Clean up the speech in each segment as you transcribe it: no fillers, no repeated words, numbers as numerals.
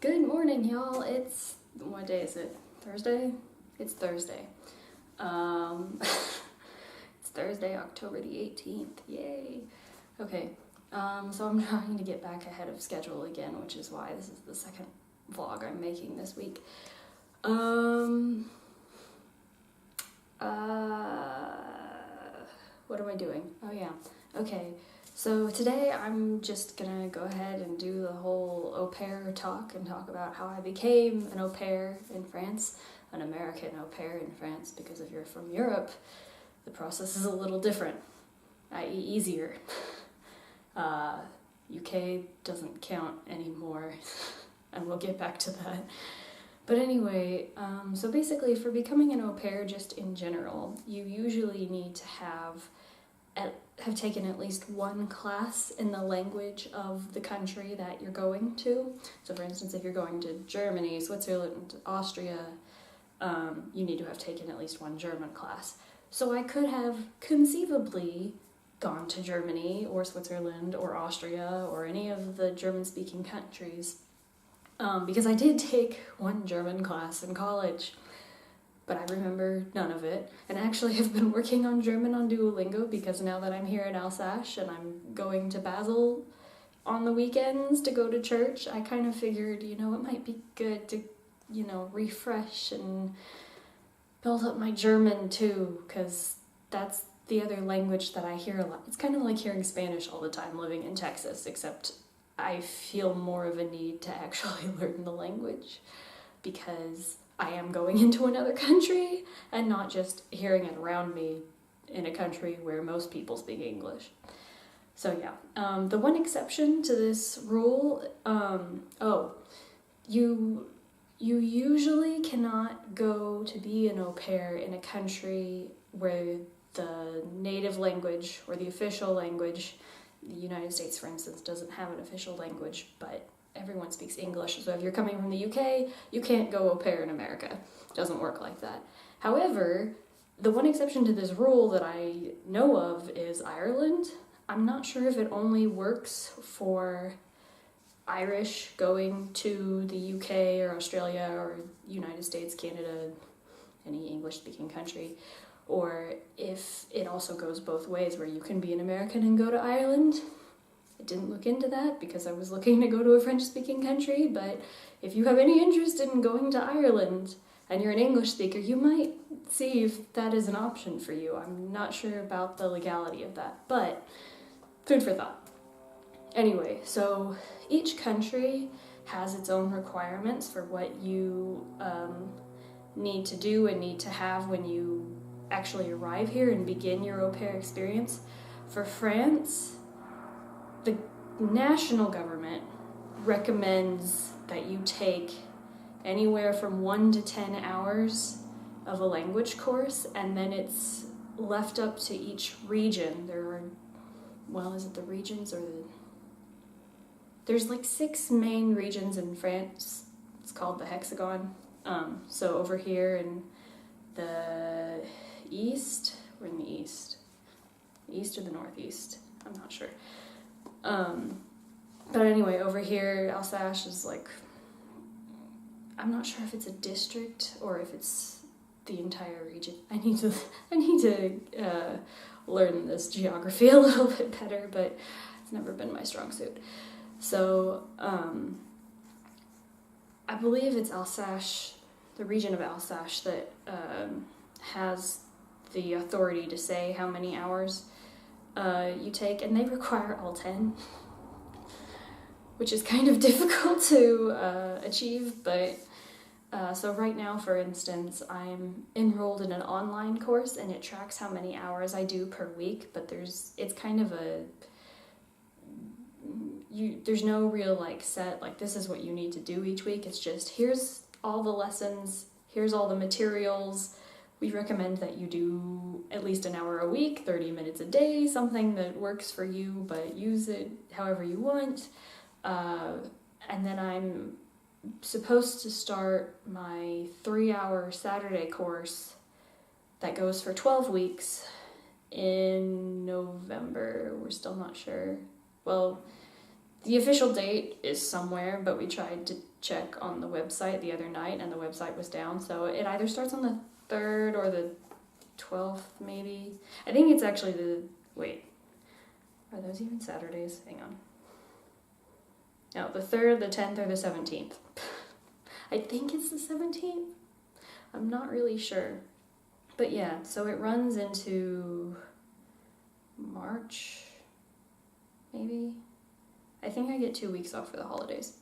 Good morning, y'all. What day is it? Thursday? It's Thursday. It's Thursday, October the 18th. Yay. Okay. So I'm trying to get back ahead of schedule again, which is why this is the second vlog I'm making this week. What am I doing? Oh yeah. Okay. So today I'm just gonna go ahead and do the whole au pair talk and talk about how I became an au pair in France, an American au pair in France, because if you're from Europe, the process is a little different, i.e. easier. UK doesn't count anymore, and we'll get back to that. But anyway, so basically for becoming an au pair just in general, you usually need to have taken at least one class in the language of the country that you're going to. So for instance, if you're going to Germany, Switzerland, Austria, you need to have taken at least one German class. So I could have conceivably gone to Germany or Switzerland or Austria or any of the German-speaking countries, because I did take one German class in college, but I remember none of it. And actually I've been working on German on Duolingo because now that I'm here in Alsace and I'm going to Basel on the weekends to go to church, I kind of figured, it might be good to, refresh and build up my German too, because that's the other language that I hear a lot. It's kind of like hearing Spanish all the time living in Texas, except I feel more of a need to actually learn the language because I am going into another country and not just hearing it around me in a country where most people speak English. So yeah, the one exception to this rule, you usually cannot go to be an au pair in a country where the native language or the official language, the United States, for instance, doesn't have an official language, but everyone speaks English. So if you're coming from the UK, you can't go au pair in America. It doesn't work like that. However, the one exception to this rule that I know of is Ireland. I'm not sure if it only works for Irish going to the UK or Australia or United States, Canada, any English-speaking country, or if it also goes both ways where you can be an American and go to Ireland. I didn't look into that because I was looking to go to a French-speaking country, but if you have any interest in going to Ireland and you're an English speaker, you might see if that is an option for you. I'm not sure about the legality of that, but food for thought. Anyway, so each country has its own requirements for what you need to do and need to have when you actually arrive here and begin your au pair experience. For France, the national government recommends that you take anywhere from 1 to 10 hours of a language course, and then it's left up to each region. Is it the regions or there's like 6 main regions in France. It's called the Hexagon. So over here in the east, we're in the east or the northeast, I'm not sure. But anyway, over here, Alsace is like, I'm not sure if it's a district or if it's the entire region. I need to learn this geography a little bit better, but it's never been my strong suit. So, I believe it's Alsace, the region of Alsace, that has the authority to say how many hours you take, and they require all 10, which is kind of difficult to achieve, but so right now, for instance, I'm enrolled in an online course and it tracks how many hours I do per week, but there's no real set, this is what you need to do each week. It's just, here's all the lessons, here's all the materials. We recommend that you do at least an hour a week, 30 minutes a day, something that works for you, but use it however you want. And then I'm supposed to start my 3-hour Saturday course that goes for 12 weeks in November. We're still not sure. Well, The official date is somewhere, but we tried to check on the website the other night and the website was down, so it either starts on the 3rd or the 12th, maybe. I think it's actually wait, are those even Saturdays? Hang on. No, the 3rd, the 10th, or the 17th. I think it's the 17th. I'm not really sure. But yeah, so it runs into March, maybe? I think I get 2 weeks off for the holidays.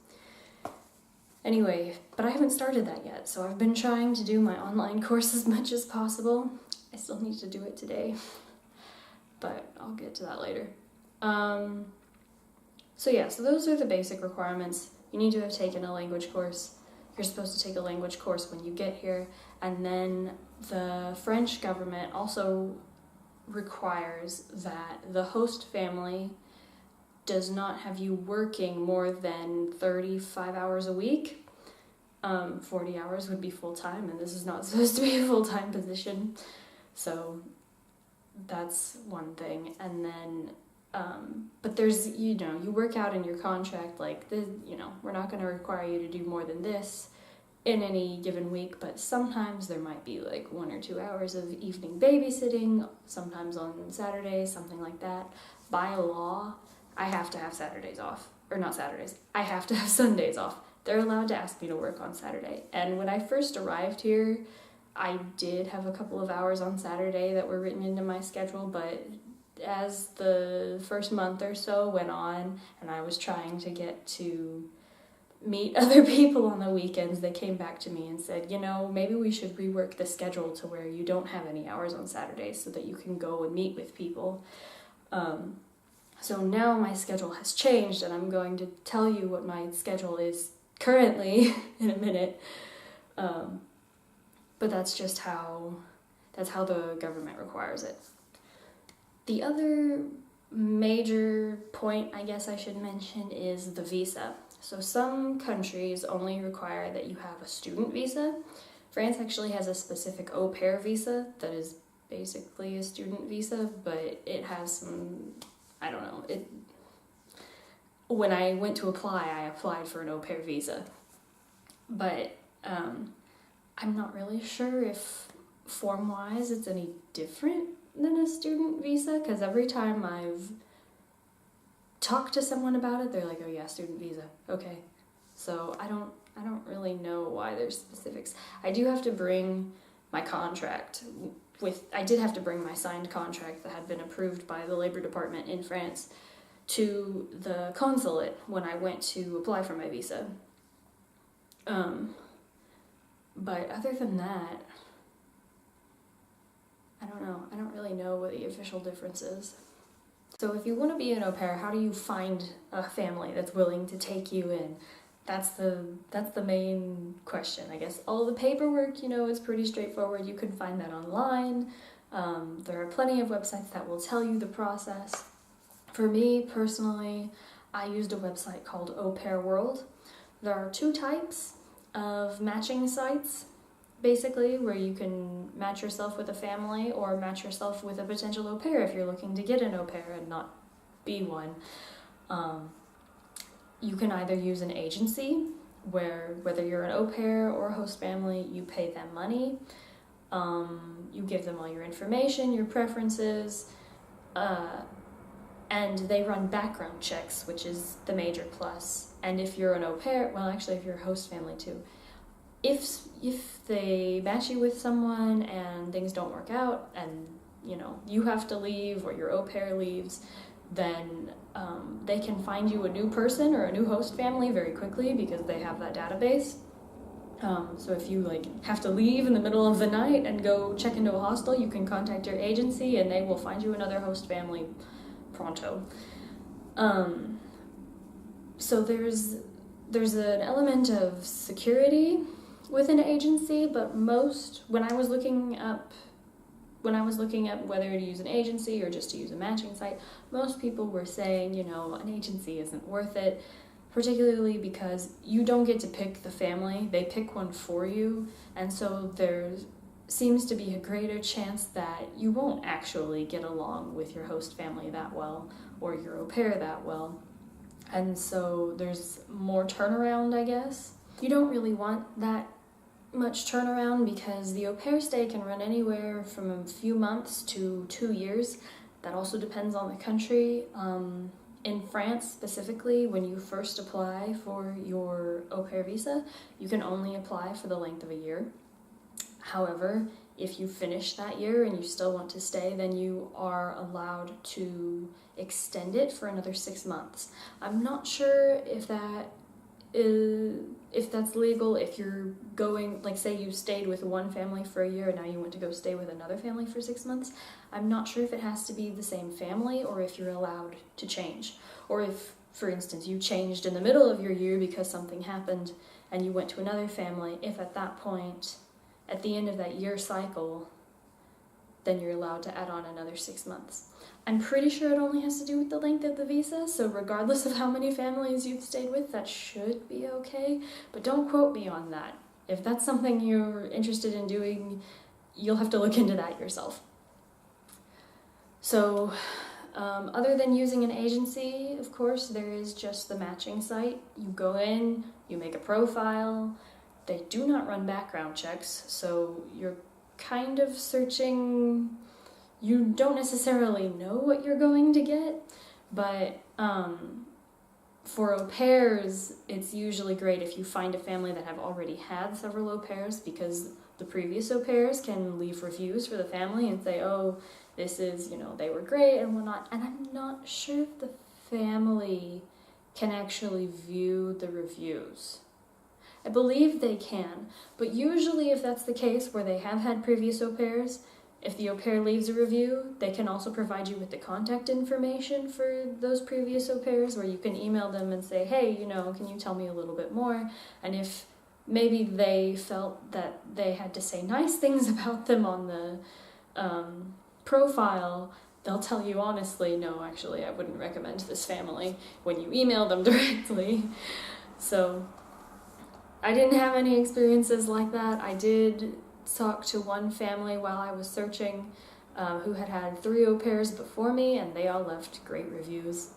Anyway, but I haven't started that yet, so I've been trying to do my online course as much as possible. I still need to do it today, but I'll get to that later. So yeah, so those are the basic requirements. You need to have taken a language course. You're supposed to take a language course when you get here, and then the French government also requires that the host family does not have you working more than 35 hours a week. 40 hours would be full-time, and this is not supposed to be a full-time position. So that's one thing. And then, but there's, you work out in your contract, like, we're not going to require you to do more than this in any given week, but sometimes there might be like 1 or 2 hours of evening babysitting, sometimes on Saturdays, something like that. By law, I have to have Saturdays off. Or not Saturdays. I have to have Sundays off. They're allowed to ask me to work on Saturday. And when I first arrived here, I did have a couple of hours on Saturday that were written into my schedule, but as the first month or so went on, and I was trying to get to meet other people on the weekends, they came back to me and said, maybe we should rework the schedule to where you don't have any hours on Saturdays so that you can go and meet with people. So now my schedule has changed, and I'm going to tell you what my schedule is currently in a minute. But that's just how the government requires it. The other major point I guess I should mention is the visa. So some countries only require that you have a student visa. France actually has a specific au pair visa that is basically a student visa, but it has some, I don't know, when I went to apply, I applied for an au pair visa. But I'm not really sure if form-wise it's any different than a student visa, because every time I've talked to someone about it, they're like, oh yeah, student visa, okay. So I don't really know why there's specifics. I do have to bring my contract I did have to bring my signed contract that had been approved by the Labor Department in France to the consulate when I went to apply for my visa. But other than that, I don't know. I don't really know what the official difference is. So if you want to be an au pair, how do you find a family that's willing to take you in? That's the main question, I guess. All the paperwork, is pretty straightforward. You can find that online. There are plenty of websites that will tell you the process. For me, personally, I used a website called Au Pair World. There are 2 types of matching sites, basically, where you can match yourself with a family or match yourself with a potential au pair if you're looking to get an au pair and not be one. You can either use an agency, where whether you're an au pair or a host family, you pay them money. You give them all your information, your preferences, and they run background checks, which is the major plus. And if you're an au pair, well, actually, if you're a host family too, if they match you with someone and things don't work out and, you have to leave or your au pair leaves, then they can find you a new person or a new host family very quickly because they have that database. So if you have to leave in the middle of the night and go check into a hostel, you can contact your agency and they will find you another host family pronto. So there's an element of security with an agency, but when I was looking up whether to use an agency or just to use a matching site, most people were saying, an agency isn't worth it, particularly because you don't get to pick the family, they pick one for you, and so there seems to be a greater chance that you won't actually get along with your host family that well or your au pair that well. And so there's more turnaround, I guess. You don't really want that much turnaround because the au pair stay can run anywhere from a few months to 2 years. That also depends on the country. In France specifically, when you first apply for your au pair visa, you can only apply for the length of a year. However, if you finish that year and you still want to stay, then you are allowed to extend it for another 6 months. I'm not sure if that's legal. If you're going, like, say you stayed with one family for a year and now you want to go stay with another family for 6 months, I'm not sure if it has to be the same family or if you're allowed to change. Or if, for instance, you changed in the middle of your year because something happened and you went to another family, if at that point, at the end of that year cycle, then you're allowed to add on another 6 months. I'm pretty sure it only has to do with the length of the visa, so regardless of how many families you've stayed with, that should be okay. But don't quote me on that. If that's something you're interested in doing, you'll have to look into that yourself. So, other than using an agency, of course, there is just the matching site. You go in, you make a profile. They do not run background checks, so you're kind of searching. You don't necessarily know what you're going to get, but for au pairs, it's usually great if you find a family that have already had several au pairs, because the previous au pairs can leave reviews for the family and say, oh, this is, they were great and whatnot. And I'm not sure if the family can actually view the reviews. I believe they can, but usually if that's the case where they have had previous au pairs, if the au pair leaves a review, they can also provide you with the contact information for those previous au pairs, where you can email them and say, hey, can you tell me a little bit more? And if maybe they felt that they had to say nice things about them on the profile, they'll tell you honestly, no, actually, I wouldn't recommend this family when you email them directly. So I didn't have any experiences like that. I did talk to one family while I was searching who had had 3 au pairs before me, and they all left great reviews.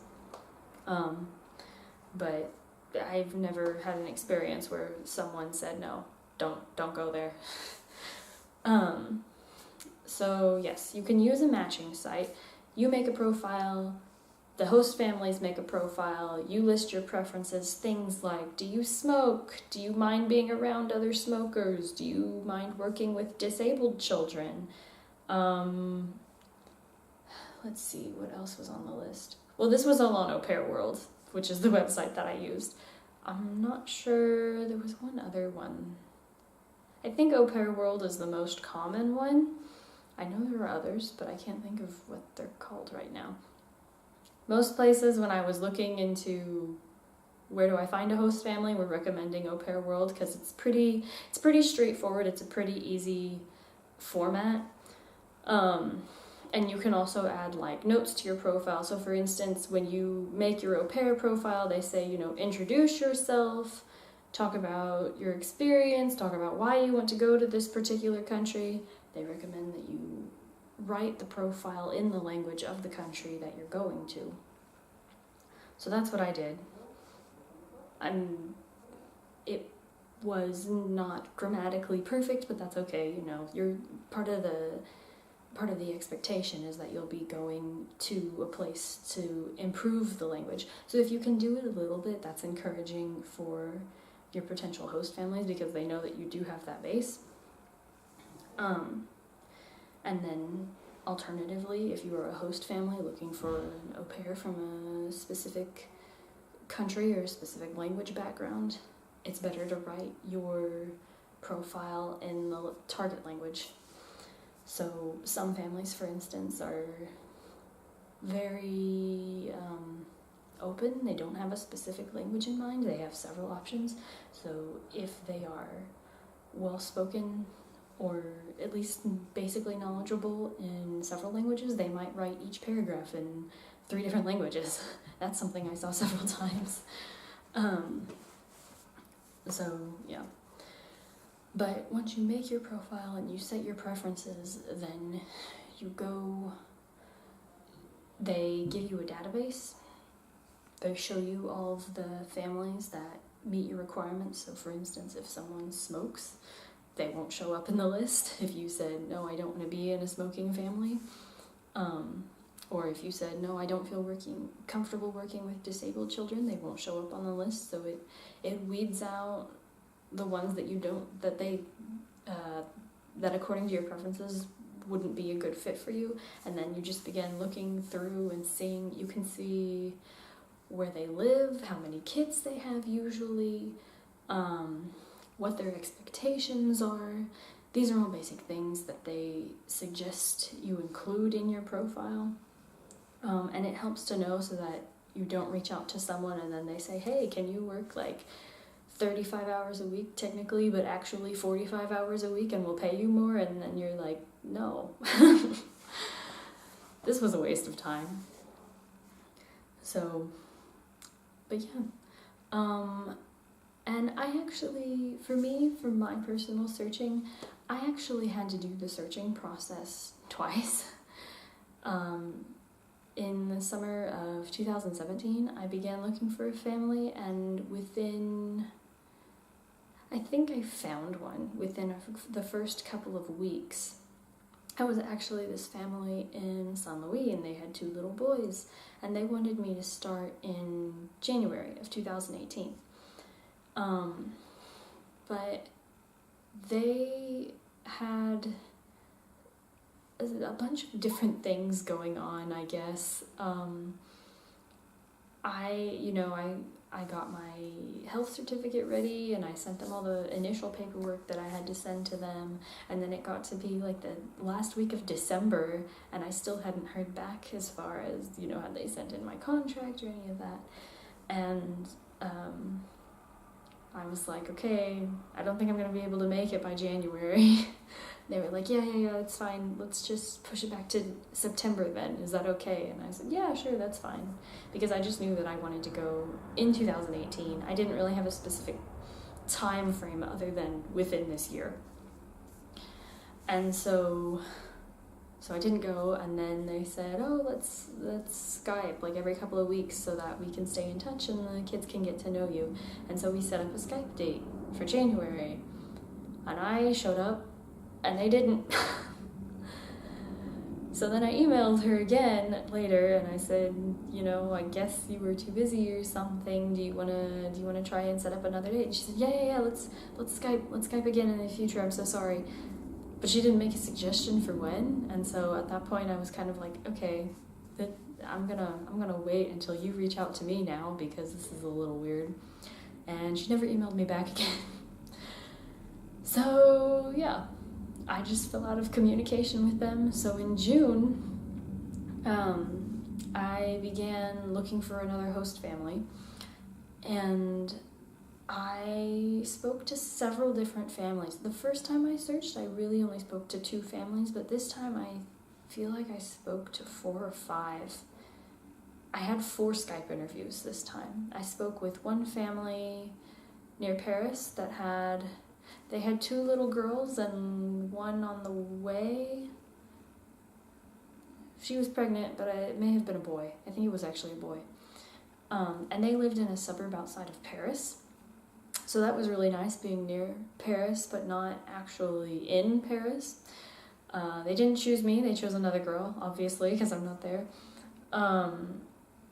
But I've never had an experience where someone said, no, don't go there. So yes, you can use a matching site. You make a profile, the host families make a profile, you list your preferences, things like, do you smoke? Do you mind being around other smokers? Do you mind working with disabled children? Let's see, what else was on the list? Well, this was all on Au Pair World, which is the website that I used. I'm not sure, there was one other one. I think Au Pair World is the most common one. I know there are others, but I can't think of what they're called right now. Most places, when I was looking into where do I find a host family, were recommending Au Pair World because it's pretty straightforward. It's a pretty easy format. And you can also add like notes to your profile. So for instance, when you make your au pair profile, they say, introduce yourself, talk about your experience, talk about why you want to go to this particular country. They recommend that you write the profile in the language of the country that you're going to. So that's what I did. It was not grammatically perfect, but that's okay. You're part of the expectation is that you'll be going to a place to improve the language. So if you can do it a little bit, that's encouraging for your potential host families because they know that you do have that base. And then alternatively, if you are a host family looking for an au pair from a specific country or a specific language background, it's better to write your profile in the target language. So some families, for instance, are very open. They don't have a specific language in mind. They have several options. So if they are well-spoken or at least basically knowledgeable in several languages, they might write each paragraph in 3 different languages. That's something I saw several times. So, yeah. But once you make your profile and you set your preferences, then you go, they give you a database, They show you all of the families that meet your requirements. So for instance, if someone smokes, they won't show up in the list. If you said, no, I don't want to be in a smoking family, or if you said, no, I don't feel comfortable working with disabled children, they won't show up on the list. So it weeds out the ones that you don't, that according to your preferences wouldn't be a good fit for you. And then you just begin looking through and seeing, you can see where they live, how many kids they have usually, what their expectations are. These are all basic things that they suggest you include in your profile. And it helps to know so that you don't reach out to someone and then they say, hey, can you work like 35 hours a week technically, but actually 45 hours a week and we'll pay you more? And then you're like, no. This was a waste of time. So, but yeah. And I actually, for my personal searching, I actually had to do the searching process twice. In the summer of 2017, I began looking for a family, and I think I found one within the first couple of weeks. I was actually this family in San Luis, and they had 2 little boys, and they wanted me to start in January of 2018. But they had a bunch of different things going on, I guess. I got my health certificate ready, and I sent them all the initial paperwork that I had to send to them, and then it got to be like the last week of December, and I still hadn't heard back as far as, had they sent in my contract or any of that. And I was like, okay, I don't think I'm going to be able to make it by January. They were like, yeah, it's fine. Let's just push it back to September then. Is that okay? And I said, yeah, sure, that's fine. Because I just knew that I wanted to go in 2018. I didn't really have a specific time frame other than within this year. And so I didn't go, and then they said, oh, let's Skype like every couple of weeks so that we can stay in touch and the kids can get to know you. And so we set up a Skype date for January. And I showed up, and they didn't. So then I emailed her again later, and I said, I guess you were too busy or something. Do you wanna try and set up another date? And she said, yeah, let's Skype again in the future. I'm so sorry. But she didn't make a suggestion for when, and so at that point I was kind of like, okay, I'm gonna wait until you reach out to me now, because this is a little weird. And she never emailed me back again. So yeah, I just fell out of communication with them. So in June, I began looking for another host family, and I spoke to several different families. The first time I searched, I really only spoke to 2 families, but this time I feel like I spoke to 4 or 5. I had 4 Skype interviews this time. I spoke with one family near Paris that had 2 little girls and one on the way. She was pregnant, but it may have been a boy. I think it was actually a boy. And they lived in a suburb outside of Paris. So that was really nice, being near Paris, but not actually in Paris. They didn't choose me, they chose another girl, obviously, because I'm not there.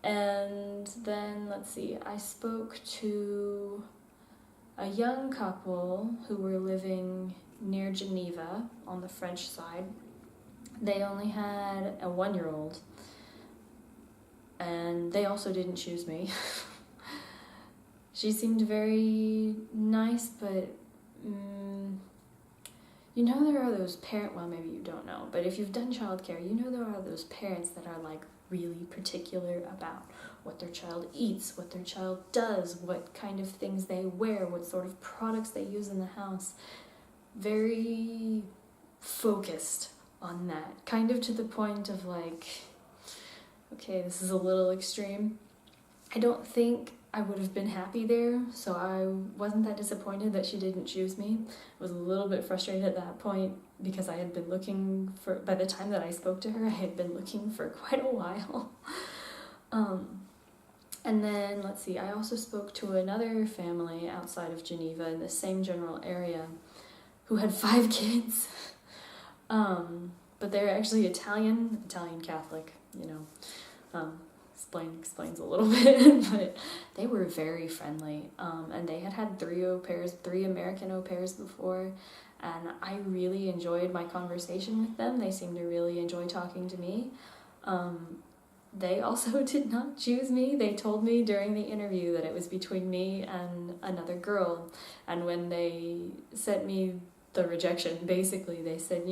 And then, let's see, I spoke to a young couple who were living near Geneva on the French side. They only had a 1-year-old, and they also didn't choose me. She seemed very nice, but there are those well, maybe you don't know, but if you've done childcare, there are those parents that are like really particular about what their child eats, what their child does, what kind of things they wear, what sort of products they use in the house. Very focused on that, kind of to the point of like, okay, this is a little extreme. I don't think I would have been happy there, so I wasn't that disappointed that she didn't choose me. I was a little bit frustrated at that point because I had been looking by the time that I spoke to her, I had been looking for quite a while. And then, let's see, I also spoke to another family outside of Geneva in the same general area who had 5 kids. But they're actually Italian Catholic, explains a little bit, but they were very friendly. And they had 3 American au pairs before, and I really enjoyed my conversation with them. They seemed to really enjoy talking to me. They also did not choose me. They told me during the interview that it was between me and another girl. And when they sent me the rejection, basically they said,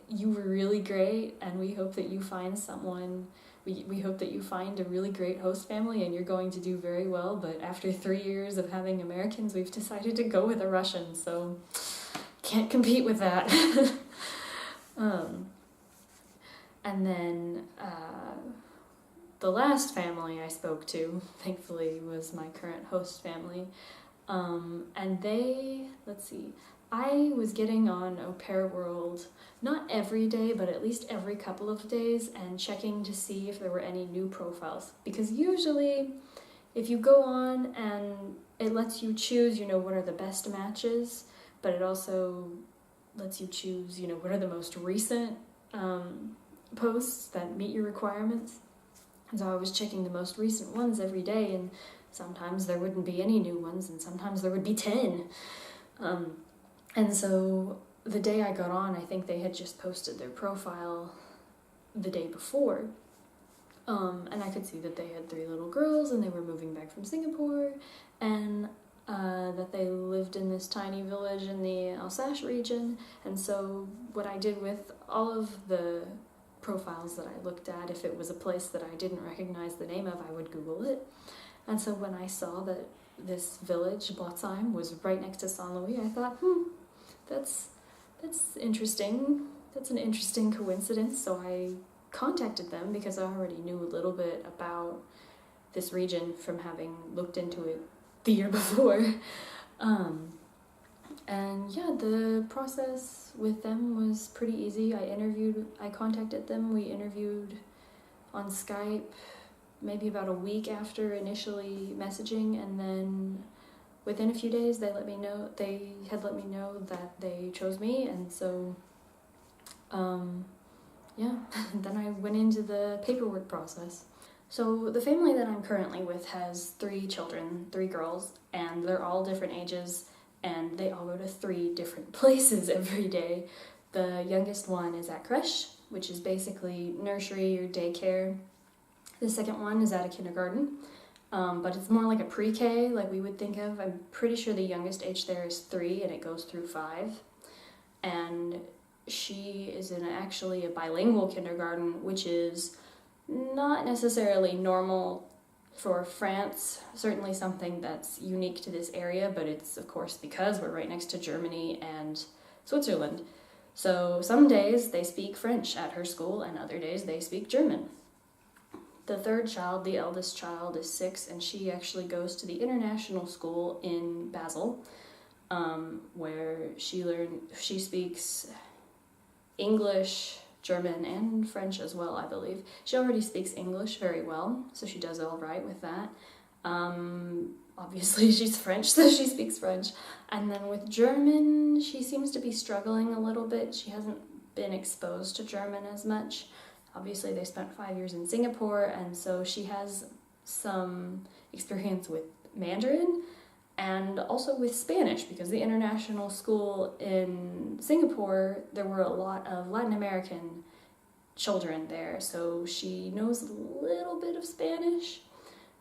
you were really great, and we hope that you find someone. We hope that you find a really great host family, and you're going to do very well. But after 3 years of having Americans, we've decided to go with a Russian, so can't compete with that. And then the last family I spoke to, thankfully, was my current host family. And they, let's see, I was getting on Au Pair World, not every day, but at least every couple of days, and checking to see if there were any new profiles. Because usually, if you go on and it lets you choose, what are the best matches, but it also lets you choose, what are the most recent posts that meet your requirements. And so I was checking the most recent ones every day, and sometimes there wouldn't be any new ones, and sometimes there would be 10. And so the day I got on, I think they had just posted their profile the day before. And I could see that they had 3 little girls, and they were moving back from Singapore, and that they lived in this tiny village in the Alsace region. And so what I did with all of the profiles that I looked at, if it was a place that I didn't recognize the name of, I would Google it. And so when I saw that this village, Blotzheim, was right next to Saint Louis, I thought, that's interesting. That's an interesting coincidence. So I contacted them because I already knew a little bit about this region from having looked into it the year before. And yeah, the process with them was pretty easy. I contacted them, we interviewed on Skype maybe about a week after initially messaging, and then within a few days they had let me know that they chose me, and so then I went into the paperwork process. So the family that I'm currently with has 3 children, 3 girls, and they're all different ages, and they all go to 3 different places every day. The youngest one is at creche, which is basically nursery or daycare. The second one is at a kindergarten, but it's more like a pre-K, like we would think of. I'm pretty sure the youngest age there is 3, and it goes through 5. And she is in actually a bilingual kindergarten, which is not necessarily normal for France, certainly something that's unique to this area, but it's of course because we're right next to Germany and Switzerland. So some days they speak French at her school, and other days they speak German. The third child, the eldest child, is 6, and she actually goes to the international school in Basel, where she speaks English, German, and French as well, I believe. She already speaks English very well, so she does all right with that. Obviously she's French, so she speaks French. And then with German, she seems to be struggling a little bit. She hasn't been exposed to German as much. Obviously they spent 5 years in Singapore, and so she has some experience with Mandarin and also with Spanish, because the international school in Singapore, there were a lot of Latin American children there, so she knows a little bit of Spanish.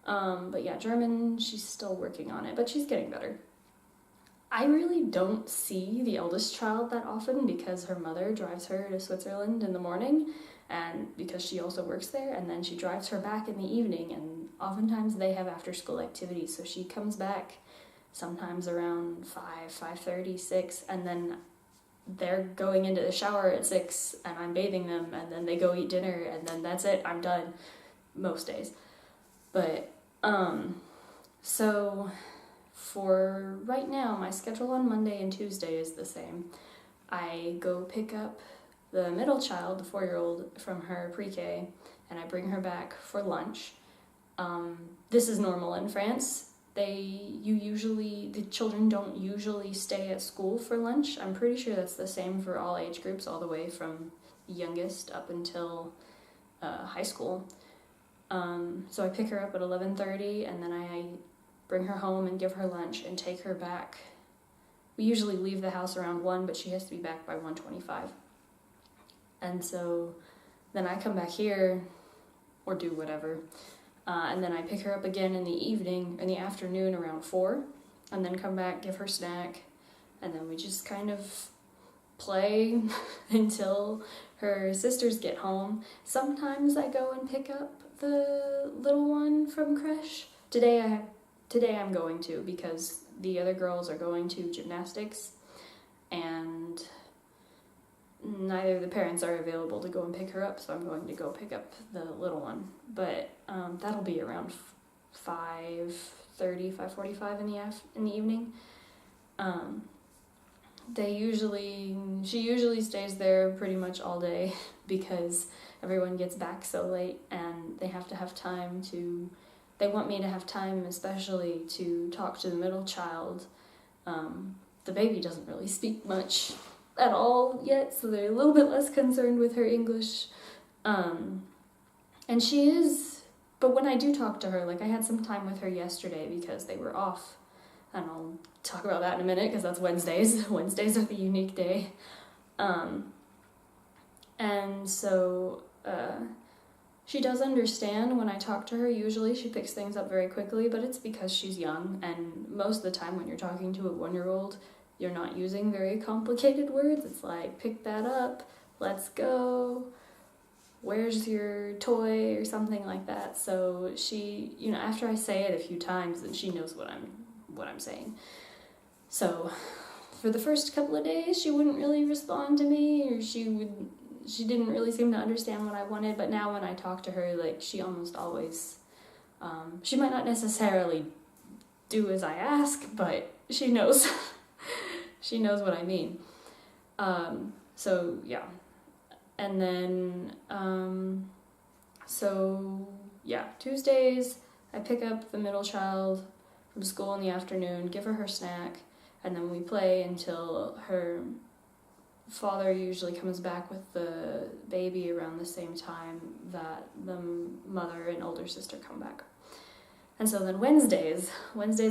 But yeah, German, she's still working on it, but she's getting better. I really don't see the eldest child that often because her mother drives her to Switzerland in the morning, and because she also works there, and then she drives her back in the evening, and oftentimes they have after-school activities, so she comes back sometimes around 5:30, 6, and then they're going into the shower at 6, and I'm bathing them, and then they go eat dinner, and then that's it, I'm done, most days. But, so for right now, my schedule on Monday and Tuesday is the same. I go pick up the middle child, the 4-year-old, from her pre-K, and I bring her back for lunch. This is normal in France. The children don't usually stay at school for lunch. I'm pretty sure that's the same for all age groups, all the way from youngest up until high school. So I pick her up at 11:30, and then I bring her home and give her lunch and take her back. We usually leave the house around 1, but she has to be back by 1:25. And so then I come back here or do whatever. And then I pick her up again in the afternoon around 4, and then come back, give her snack, and then we just kind of play until her sisters get home. Sometimes I go and pick up the little one from creche. Today I'm going to, because the other girls are going to gymnastics, and neither of the parents are available to go and pick her up, so I'm going to go pick up the little one. But that'll be around 5:30, 5:45 in the evening. She usually stays there pretty much all day because everyone gets back so late, and they want me to have time especially to talk to the middle child. The baby doesn't really speak much at all yet, so they're a little bit less concerned with her English. And she is, but when I do talk to her, like I had some time with her yesterday because they were off, and I'll talk about that in a minute because that's Wednesdays. Wednesdays are the unique day. And so she does understand when I talk to her. Usually she picks things up very quickly, but it's because she's young, and most of the time when you're talking to a 1-year-old, you're not using very complicated words. It's like, pick that up, let's go, where's your toy, or something like that. So she, after I say it a few times, then she knows what I'm saying. So for the first couple of days, she wouldn't really respond to me, or she didn't really seem to understand what I wanted. But now when I talk to her, like, she almost always, she might not necessarily do as I ask, but she knows. She knows what I mean. So yeah. And then, Tuesdays, I pick up the middle child from school in the afternoon, give her snack, and then we play until her father usually comes back with the baby around the same time that the mother and older sister come back. And so then Wednesdays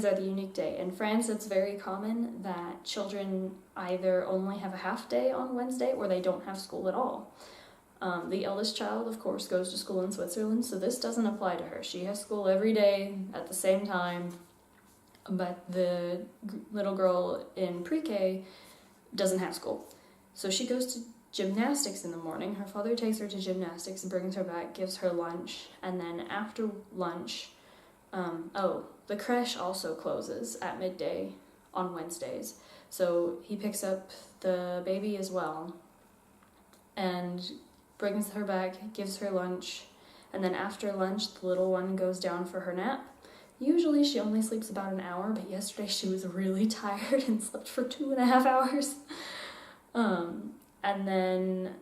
are the unique day. In France, it's very common that children either only have a half day on Wednesday or they don't have school at all. The eldest child, of course, goes to school in Switzerland, so this doesn't apply to her. She has school every day at the same time, but the little girl in pre-K doesn't have school. So she goes to gymnastics in the morning. Her father takes her to gymnastics, brings her back, gives her lunch, and then after lunch, the creche also closes at midday on Wednesdays. So he picks up the baby as well and brings her back, gives her lunch, and then after lunch, the little one goes down for her nap. Usually she only sleeps about an hour, but yesterday she was really tired and slept for 2.5 hours. And then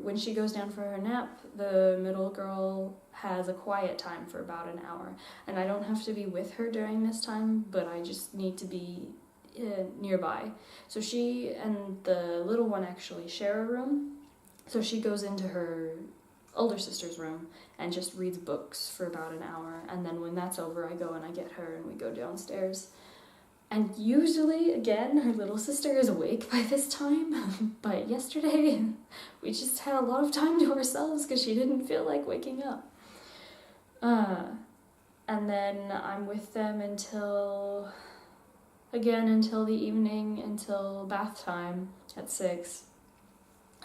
when she goes down for her nap, the middle girl has a quiet time for about an hour. And I don't have to be with her during this time, but I just need to be nearby. So she and the little one actually share a room. So she goes into her older sister's room and just reads books for about an hour. And then when that's over, I go and I get her and we go downstairs. And usually, again, her little sister is awake by this time, but yesterday we just had a lot of time to ourselves because she didn't feel like waking up. And then I'm with them until the evening, until bath time at 6.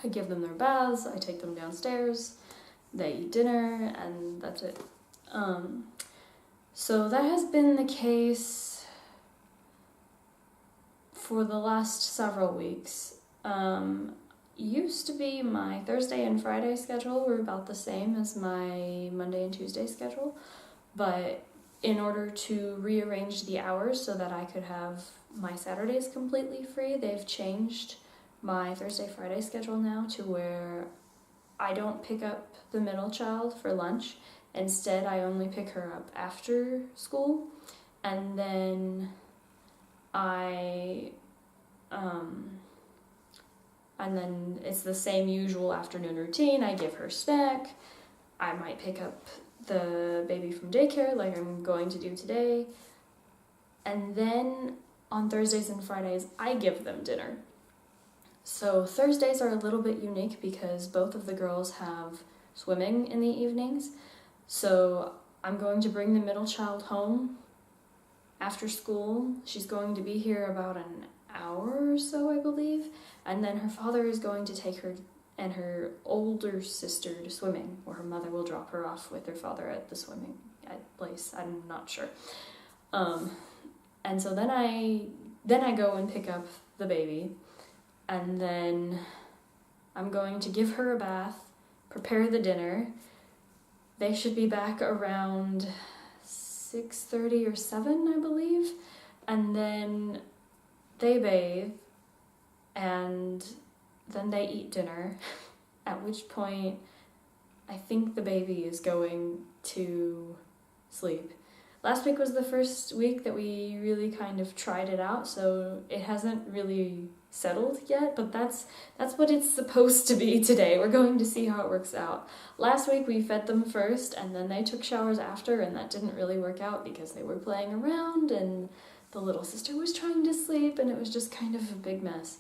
I give them their baths, I take them downstairs, they eat dinner, and that's it. So that has been the case for the last several weeks. Used to be my Thursday and Friday schedule were about the same as my Monday and Tuesday schedule, but in order to rearrange the hours so that I could have my Saturdays completely free, they've changed my Thursday-Friday schedule now to where I don't pick up the middle child for lunch Instead, I only pick her up after school, and then it's the same usual afternoon routine. I give her snack. I might pick up the baby from daycare like I'm going to do today. And then on Thursdays and Fridays, I give them dinner. So Thursdays are a little bit unique because both of the girls have swimming in the evenings. So I'm going to bring the middle child home after school. She's going to be here about an hour or so, I believe. And then her father is going to take her and her older sister to swimming, or her mother will drop her off with her father at the swimming place. I'm not sure. And so then I go and pick up the baby, and then I'm going to give her a bath, prepare the dinner. They should be back around 6:30 or 7, I believe. And then they bathe, and then they eat dinner, at which point I think the baby is going to sleep. Last week was the first week that we really kind of tried it out, so it hasn't really settled yet, but that's what it's supposed to be today. We're going to see how it works out. Last week we fed them first, and then they took showers after, and that didn't really work out because they were playing around, and the little sister was trying to sleep, and it was just kind of a big mess.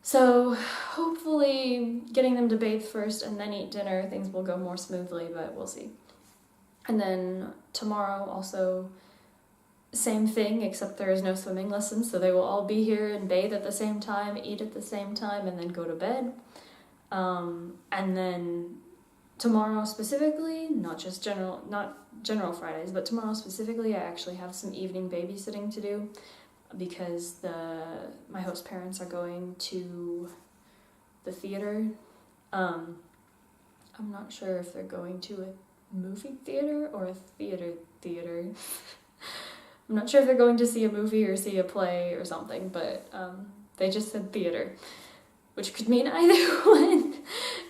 So hopefully getting them to bathe first and then eat dinner, things will go more smoothly, but we'll see. And then tomorrow also same thing, except there is no swimming lessons, so they will all be here and bathe at the same time, eat at the same time, and then go to bed. And then tomorrow specifically, not general Fridays, but tomorrow specifically, I actually have some evening babysitting to do because my host parents are going to the theater. I'm not sure if they're going to a movie theater or a theater. I'm not sure if they're going to see a movie or see a play or something, but they just said theater, which could mean either one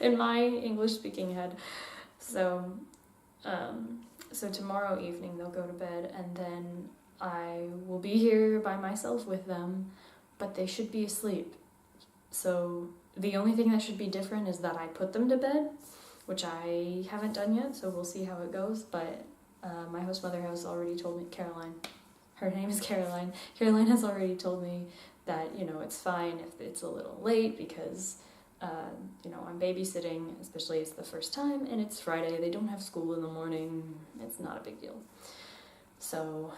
in my English-speaking head. So tomorrow evening they'll go to bed, and then I will be here by myself with them, but they should be asleep. So the only thing that should be different is that I put them to bed, which I haven't done yet, so we'll see how it goes. But my host mother has already told me, Caroline, her name is Caroline. Caroline has already told me that, it's fine if it's a little late because, I'm babysitting, especially it's the first time, and it's Friday. They don't have school in the morning. It's not a big deal. So,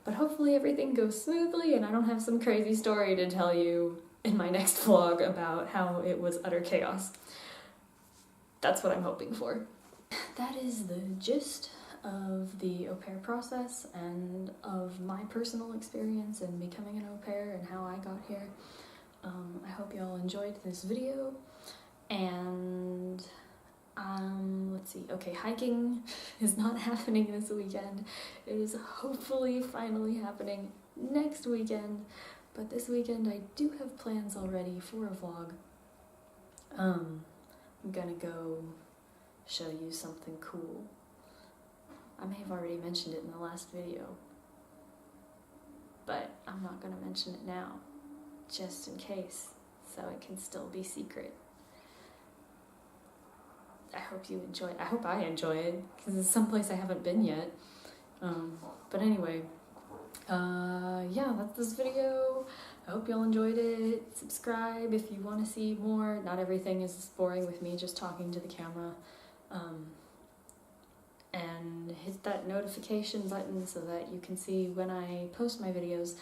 but hopefully everything goes smoothly and I don't have some crazy story to tell you in my next vlog about how it was utter chaos. That's what I'm hoping for. That is the gist of the au pair process and of my personal experience in becoming an au pair and how I got here. I hope y'all enjoyed this video, and let's see. Okay, hiking is not happening this weekend. It is hopefully finally happening next weekend, but this weekend I do have plans already for a vlog. I'm gonna go show you something cool. I may have already mentioned it in the last video, but I'm not gonna mention it now, just in case, so it can still be secret. I hope you enjoy it. I hope I enjoy it, because it's someplace I haven't been yet. But anyway, yeah, that's this video. I hope y'all enjoyed it. Subscribe if you want to see more. Not everything is boring with me just talking to the camera. And hit that notification button so that you can see when I post my videos.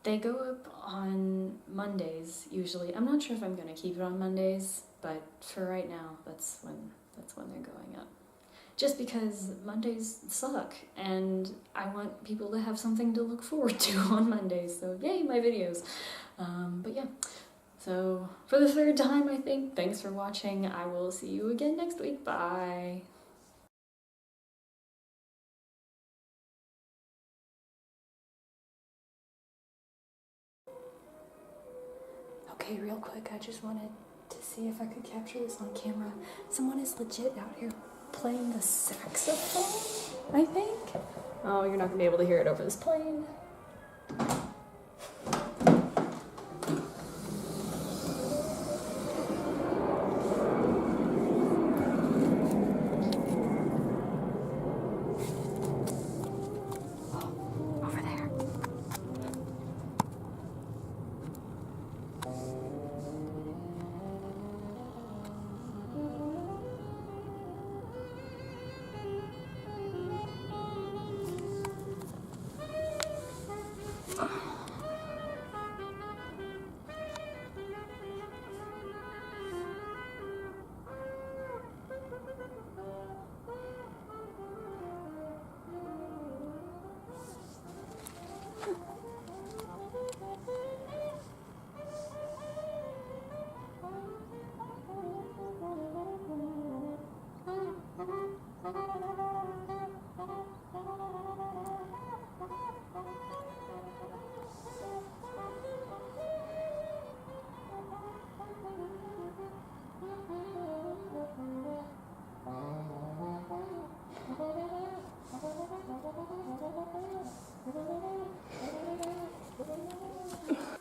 They go up on Mondays, usually. I'm not sure if I'm going to keep it on Mondays, but for right now, that's when they're going up. Just because Mondays suck, and I want people to have something to look forward to on Mondays, so yay, my videos. But yeah, so for the third time, I think, thanks for watching. I will see you again next week. Bye! Okay, real quick, I just wanted to see if I could capture this on camera. Someone is legit out here playing the saxophone, I think. Oh, you're not gonna be able to hear it over this plane.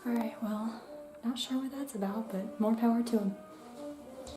Alright, well, not sure what that's about, but more power to him.